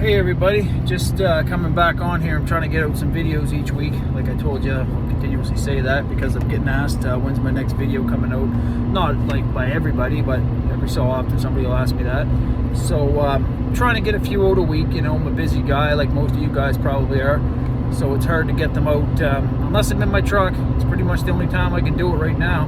Hey everybody, just coming back on here. I'm trying to get out some videos each week. Like I told you, I'll continuously say that because I'm getting asked when's my next video coming out. Not like by everybody, but every so often somebody will ask me that. So trying to get a few out a week. You know, I'm a busy guy like most of you guys probably are. So it's hard to get them out unless I'm in my truck. It's pretty much the only time I can do it right now.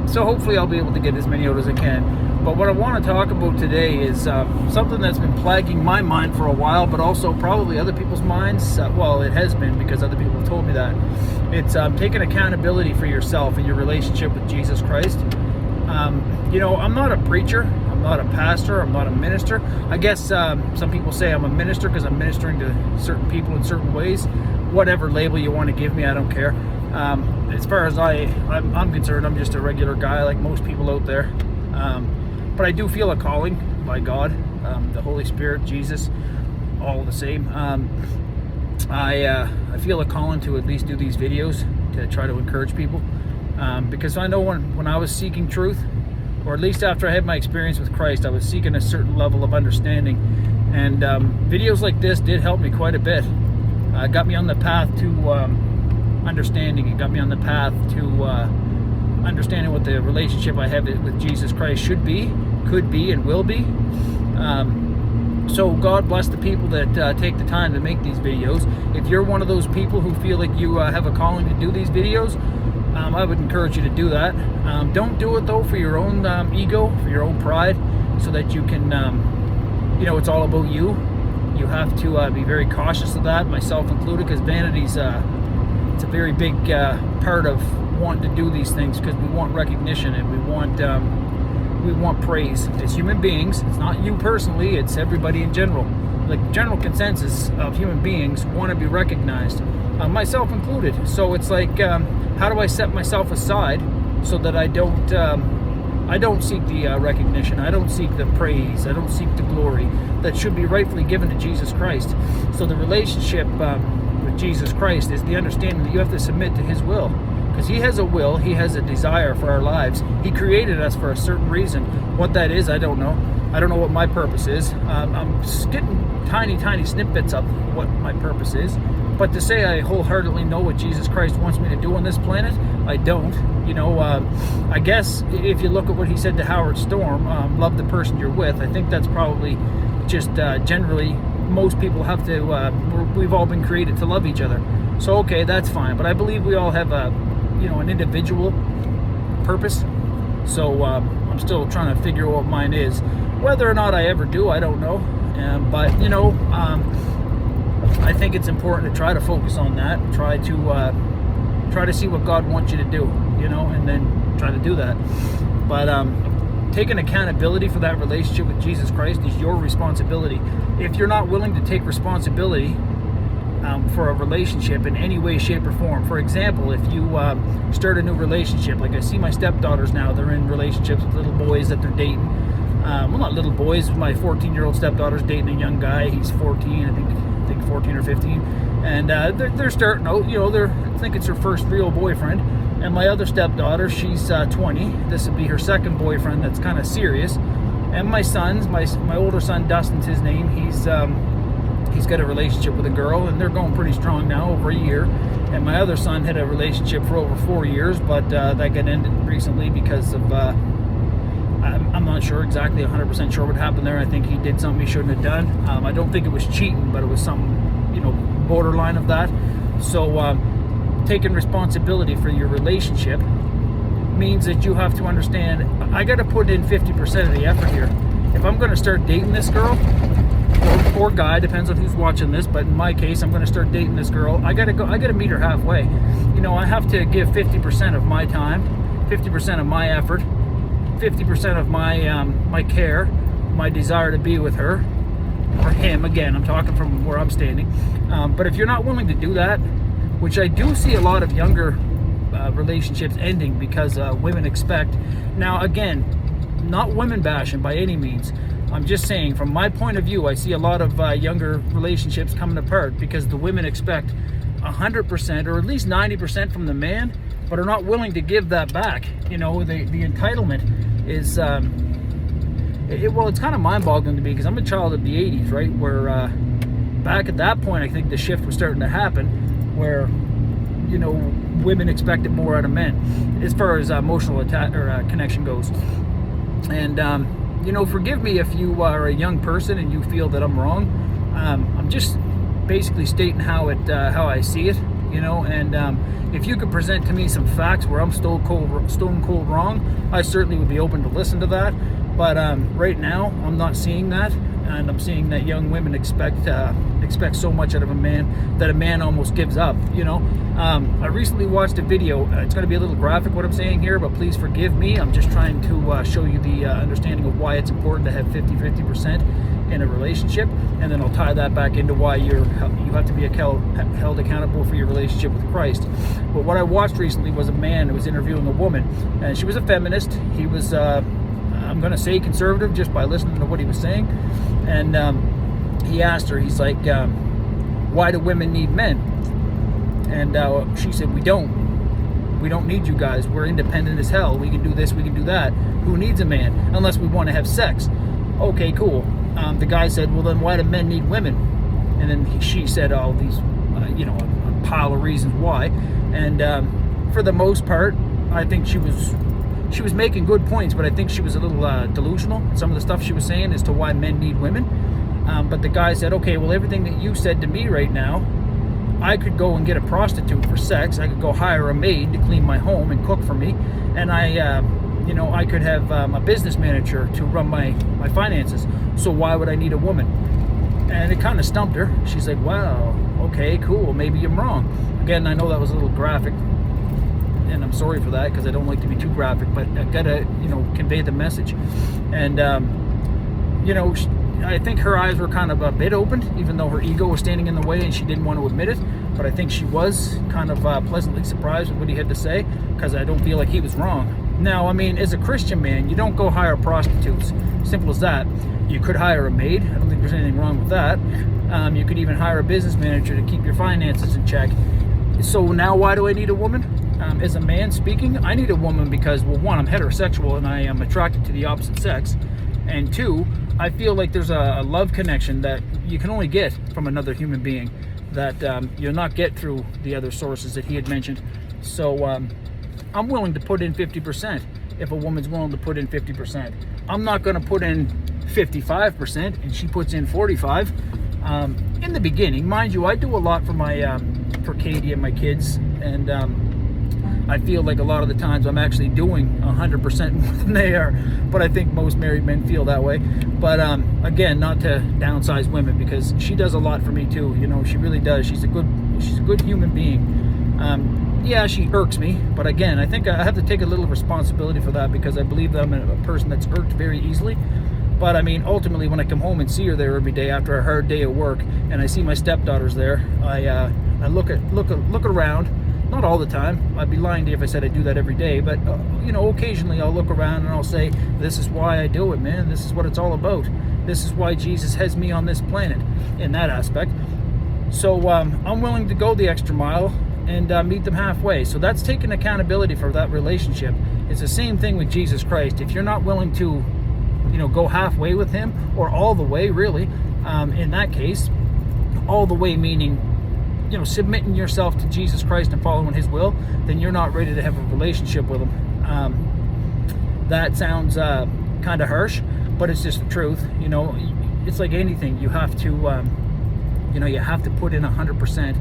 So hopefully I'll be able to get as many out as I can. But what I want to talk about today is something that's been plaguing my mind for a while, but also probably other people's minds. Well, it has been because other people have told me that. It's taking accountability for yourself and your relationship with Jesus Christ. You know, I'm not a preacher. I'm not a pastor. I'm not a minister. I guess some people say I'm a minister because I'm ministering to certain people in certain ways. Whatever label you want to give me, I don't care. As far as I'm concerned, I'm just a regular guy like most people out there. But I do feel a calling by God, the Holy Spirit, Jesus, all the same. I feel a calling to at least do these videos to try to encourage people. Because I know when I was seeking truth, or at least after I had my experience with Christ, I was seeking a certain level of understanding. And videos like this did help me quite a bit. It got me on the path to understanding. It got me on the path to understanding what the relationship I have with Jesus Christ should be, could be, and will be. So God bless the people that take the time to make these videos. If you're one of those people who feel like you have a calling to do these videos, I would encourage you to do that. Don't do it though for your own ego, for your own pride, so that you can, you know, it's all about you. You have to be very cautious of that, myself included, because vanity's it's a very big part of wanting to do these things, because we want recognition and we want praise as human beings. It's not you personally, it's everybody in general. Like, general consensus of human beings want to be recognized, myself included. So it's like, how do I set myself aside so that I don't seek the recognition, I don't seek the praise, I don't seek the glory that should be rightfully given to Jesus Christ. So the relationship with Jesus Christ is the understanding that you have to submit to His will. Because He has a will, He has a desire for our lives. He created us for a certain reason. What that is, I don't know. I don't know what my purpose is. I'm just getting tiny snippets of what my purpose is. But to say I wholeheartedly know what Jesus Christ wants me to do on this planet, I don't. You know, I guess if you look at what He said to Howard Storm, love the person you're with, I think that's probably just generally, most people have to, we've all been created to love each other. So okay, that's fine. But I believe we all have an individual purpose. So I'm still trying to figure out what mine is. Whether or not I ever do, I don't know. But you know, I think it's important to try to focus on that. Try to see what God wants you to do, you know, and then try to do that. But taking accountability for that relationship with Jesus Christ is your responsibility. If you're not willing to take responsibility for a relationship in any way, shape, or form. For example, if you start a new relationship, like I see my stepdaughters now, they're in relationships with little boys that they're dating. Well, not little boys. My 14-year-old stepdaughter's dating a young guy. He's 14, I think 14 or 15, and they're starting out. You know, I think it's her first real boyfriend. And my other stepdaughter, she's 20. This would be her second boyfriend. That's kind of serious. And my sons, my older son Dustin's his name. He's got a relationship with a girl, and they're going pretty strong now, over a year. And my other son had a relationship for over 4 years, but that got ended recently because of, I'm not sure exactly, 100% sure what happened there. I think he did something he shouldn't have done. I don't think it was cheating, but it was some, you know, borderline of that. So taking responsibility for your relationship means that you have to understand, I got to put in 50% of the effort here. If I'm going to start dating this girl, or guy, depends on who's watching this, but in my case, I'm going to start dating this girl. I got to meet her halfway. You know, I have to give 50% of my time, 50% of my effort, 50% of my care, my desire to be with her, or him. Again, I'm talking from where I'm standing. But if you're not willing to do that, which I do see a lot of younger relationships ending because women expect. Now, again, not women bashing by any means. I'm just saying, from my point of view, I see a lot of younger relationships coming apart because the women expect 100% or at least 90% from the man, but are not willing to give that back. You know, the entitlement is well, it's kind of mind-boggling to me because I'm a child of the 80s, right? Where back at that point, I think the shift was starting to happen where, you know, women expected more out of men as far as emotional connection goes. And, you know, forgive me if you are a young person and you feel that I'm wrong. I'm just basically stating how I see it, you know, and if you could present to me some facts where I'm stone cold wrong, I certainly would be open to listen to that. But right now, I'm not seeing that, and I'm seeing that young women expect so much out of a man that a man almost gives up, you know. I recently watched a video. It's going to be a little graphic what I'm saying here, but please forgive me. I'm just trying to show you the understanding of why it's important to have 50-50% in a relationship, and then I'll tie that back into why you have to be held accountable for your relationship with Christ. But what I watched recently was a man who was interviewing a woman, and she was a feminist. He was I'm going to say conservative just by listening to what he was saying. And he asked her, he's like, why do women need men? And she said, we don't need you guys. We're independent as hell. We can do this, we can do that. Who needs a man? Unless we want to have sex. Okay, cool. The guy said, well, then why do men need women? And then she said all these, you know, a pile of reasons why. And for the most part, I think she was making good points, but I think she was a little delusional. Some of the stuff she was saying as to why men need women. But the guy said, okay, well, everything that you said to me right now, I could go and get a prostitute for sex. I could go hire a maid to clean my home and cook for me. And you know, I could have a business manager to run my finances. So why would I need a woman? And it kind of stumped her. She's like, wow, okay, cool. Maybe I'm wrong. Again, I know that was a little graphic, and I'm sorry for that because I don't like to be too graphic, but I gotta, you know, convey the message. And you know, I think her eyes were kind of a bit opened, even though her ego was standing in the way and she didn't want to admit it. But I think she was kind of pleasantly surprised with what he had to say, because I don't feel like he was wrong. Now, I mean, as a Christian man, you don't go hire prostitutes. Simple as that. You could hire a maid. I don't think there's anything wrong with that. You could even hire a business manager to keep your finances in check. So now why do I need a woman? As a man speaking, I need a woman because, well, one, I'm heterosexual and I am attracted to the opposite sex. And two, I feel like there's a love connection that you can only get from another human being that you'll not get through the other sources that he had mentioned. So I'm willing to put in 50% if a woman's willing to put in 50%. I'm not going to put in 55% and she puts in 45. In the beginning, mind you, I do a lot for Katie and my kids, and I feel like a lot of the times I'm actually doing 100% more than they are, but I think most married men feel that way. But again, not to downsize women, because she does a lot for me too. You know, she really does. She's a good human being. Yeah, she irks me, but again, I think I have to take a little responsibility for that, because I believe that I'm a person that's irked very easily. But I mean, ultimately, when I come home and see her there every day after a hard day of work, and I see my stepdaughters there, I look around. Not all the time. I'd be lying to you if I said I do that every day. But, you know, occasionally I'll look around and I'll say, this is why I do it, man. This is what it's all about. This is why Jesus has me on this planet in that aspect. So I'm willing to go the extra mile and meet them halfway. So that's taking accountability for that relationship. It's the same thing with Jesus Christ. If you're not willing to, you know, go halfway with him, or all the way, really, in that case, all the way meaning, you know, submitting yourself to Jesus Christ and following his will, then you're not ready to have a relationship with him. That sounds kind of harsh, but it's just the truth. You know, it's like anything. You have to, you know, you have to put in 100%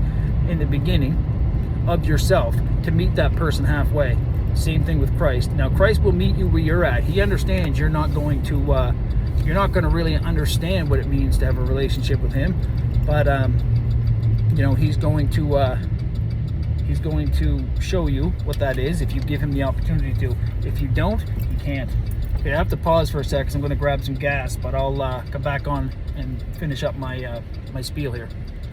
in the beginning of yourself to meet that person halfway. Same thing with Christ. Now, Christ will meet you where you're at. He understands you're not going to really understand what it means to have a relationship with him, but you know, he's going to show you what that is if you give him the opportunity to. If you don't, you can't. Okay, I have to pause for a sec because I'm going to grab some gas, but I'll come back on and finish up my my spiel here.